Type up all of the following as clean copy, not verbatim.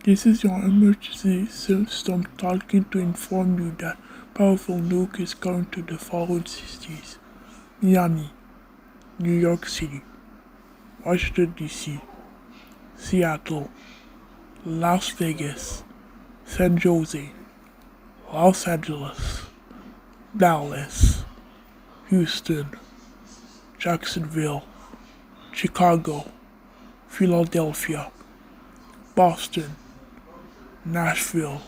This is your emergency system talking to inform you that powerful nuke is going to the following cities: Miami, New York City, Washington DC, Seattle, Las Vegas, San Jose, Los Angeles, Dallas, Houston, Jacksonville, Chicago, Philadelphia, Boston, Nashville,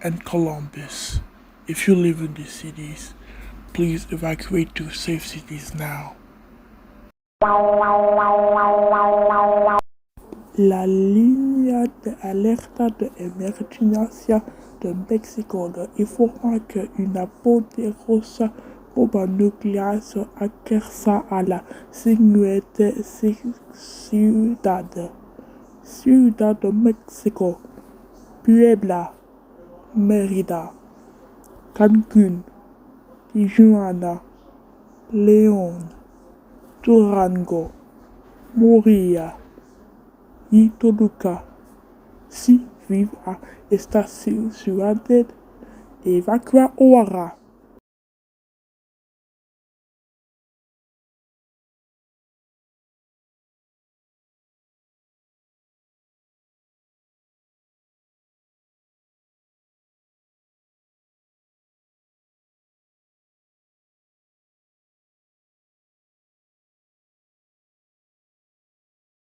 and Columbus. If you live in these cities, please evacuate to safe cities now. La línea de alerta de emergencia de México nos informa que una poderosa bomba nuclear se acerca a la siguiente Ciudad de México, Puebla, Mérida, Cancún, Tijuana, León, Durango, Morelia y Toluca. Si vive a estas ciudades, evacúa ahora.